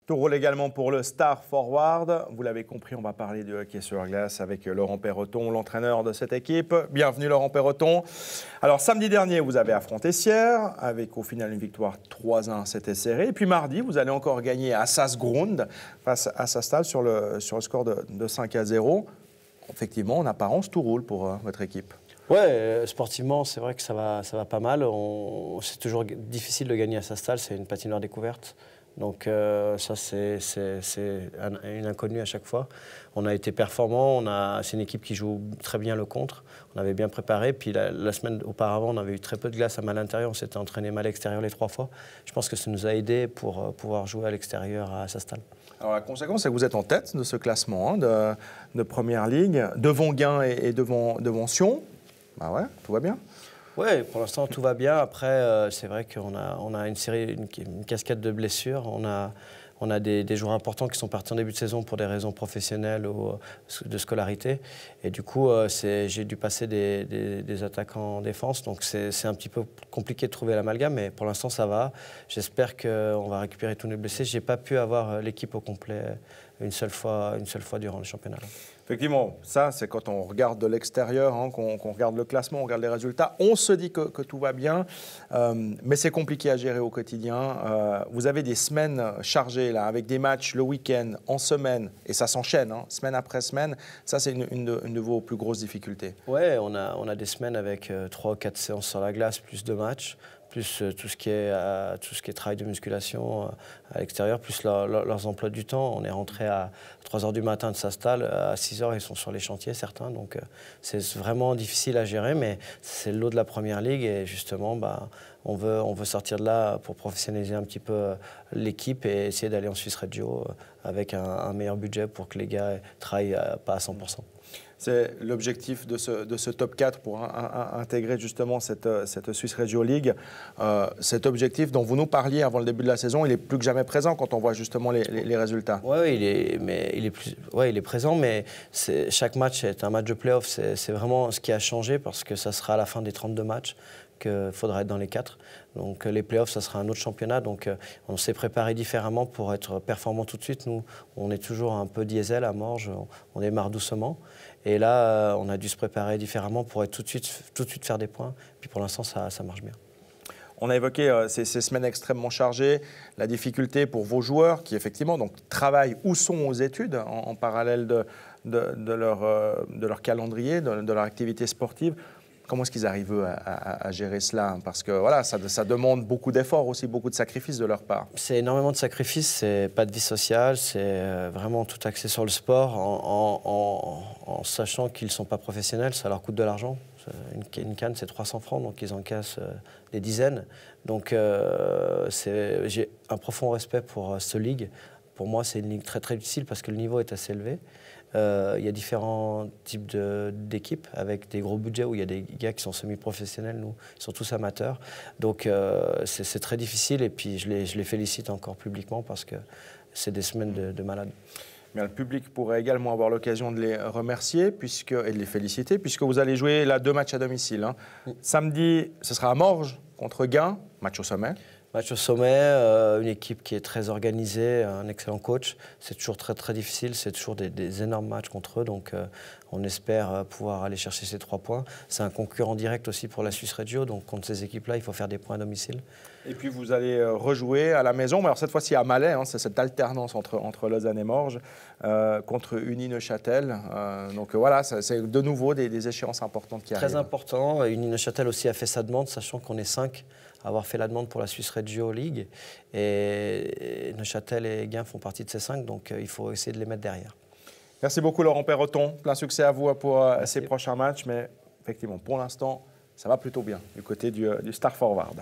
Tout roule également pour le Star Forward. Vous l'avez compris, on va parler de hockey sur glace avec Laurent Perroton, l'entraîneur de cette équipe. Bienvenue Laurent Perroton. Alors samedi dernier, vous avez affronté Sierre avec au final une victoire 3-1, c'était serré. Et puis mardi, vous allez encore gagner à Sassgrund face à Sasstal sur le score de 5-0. Effectivement, en apparence, tout roule pour votre équipe. Ouais, sportivement, c'est vrai que ça va pas mal. C'est toujours difficile de gagner à Sasstal, c'est une patinoire découverte. Donc ça, c'est une inconnue à chaque fois. On a été performants, c'est une équipe qui joue très bien le contre. On avait bien préparé, puis la semaine auparavant, on avait eu très peu de glace à mal intérieur. On s'était entraîné mal à l'extérieur les 3 fois. Je pense que ça nous a aidés pour pouvoir jouer à l'extérieur à Sasstal. Alors la conséquence, c'est que vous êtes en tête de ce classement de Première Ligue, devant Gien et devant Sion. Bah ouais, tout va bien. Oui, pour l'instant, tout va bien. Après, c'est vrai qu'on a une cascade de blessures. On a des joueurs importants qui sont partis en début de saison pour des raisons professionnelles ou de scolarité. Et du coup, j'ai dû passer des attaquants en défense. Donc, c'est un petit peu compliqué de trouver l'amalgame, mais pour l'instant, ça va. J'espère qu'on va récupérer tous nos blessés. Je n'ai pas pu avoir l'équipe au complet une seule fois durant le championnat. Effectivement, ça, c'est quand on regarde de l'extérieur, hein, qu'on regarde le classement, on regarde les résultats, on se dit que tout va bien, mais c'est compliqué à gérer au quotidien. Vous avez des semaines chargées, là, avec des matchs le week-end, en semaine, et ça s'enchaîne, hein, semaine après semaine. Ça, c'est une de vos plus grosses difficultés. Oui, on a des semaines avec 3 ou 4 séances sur la glace, plus 2 matchs, plus tout ce qui est travail de musculation à l'extérieur, plus leurs emplois du temps. On est rentré à 3 h du matin de Sasstal, à 6 h ils sont sur les chantiers, certains. Donc c'est vraiment difficile à gérer, mais c'est le lot de la Première Ligue. Et justement, on veut sortir de là pour professionnaliser un petit peu l'équipe et essayer d'aller en Suisse Regio avec un meilleur budget pour que les gars travaillent pas à 100%. C'est l'objectif de ce top 4 pour intégrer justement cette Swiss Regio League. Cet objectif dont vous nous parliez avant le début de la saison, il est plus que jamais présent quand on voit justement les résultats. Oui, il est présent, mais chaque match est un match de play-off. C'est vraiment ce qui a changé parce que ça sera à la fin des 32 matchs qu'il faudra être dans les 4. Donc les playoffs, ça sera un autre championnat. Donc on s'est préparé différemment pour être performant tout de suite. Nous, on est toujours un peu diesel à Morges, on démarre doucement. Et là, on a dû se préparer différemment pour être tout de suite faire des points. Puis pour l'instant, ça marche bien. On a évoqué ces semaines extrêmement chargées, la difficulté pour vos joueurs qui effectivement donc, travaillent ou sont aux études en parallèle de leur calendrier, de leur activité sportive. Comment est-ce qu'ils arrivent à gérer cela? Parce que voilà, ça demande beaucoup d'efforts aussi, beaucoup de sacrifices de leur part. C'est énormément de sacrifices, c'est pas de vie sociale, c'est vraiment tout axé sur le sport en sachant qu'ils ne sont pas professionnels, ça leur coûte de l'argent. Une canne, c'est 300 francs, donc ils en cassent des dizaines. Donc j'ai un profond respect pour cette ligue. Pour moi, c'est une ligue très très difficile parce que le niveau est assez élevé. Il y a différents types d'équipes avec des gros budgets où il y a des gars qui sont semi-professionnels, nous, ils sont tous amateurs. Donc c'est très difficile et puis je les félicite encore publiquement parce que c'est des semaines de malades. Mais le public pourrait également avoir l'occasion de les remercier et de les féliciter puisque vous allez jouer là 2 matchs à domicile. Hein. Samedi, ce sera à Morges contre Gien, match au sommet. Match au sommet, une équipe qui est très organisée, un excellent coach. C'est toujours très très difficile, c'est toujours des énormes matchs contre eux. Donc on espère pouvoir aller chercher ces 3 points. C'est un concurrent direct aussi pour la Swiss Regio. Donc contre ces équipes-là, il faut faire des points à domicile. Et puis vous allez rejouer à la maison. Mais alors cette fois-ci à Malais, hein, c'est cette alternance entre Lausanne et Morges contre Uni Neuchâtel. Donc voilà, c'est de nouveau des échéances importantes qui arrivent. Très important. Uni Neuchâtel aussi a fait sa demande, sachant qu'on est 5 à avoir fait la demande pour la Swiss Regio League. Et Neuchâtel et Gien font partie de ces 5, donc il faut essayer de les mettre derrière. Merci beaucoup Laurent Perroton. Plein succès à vous pour ces prochains matchs. Mais effectivement, pour l'instant, ça va plutôt bien du côté du Star Forward.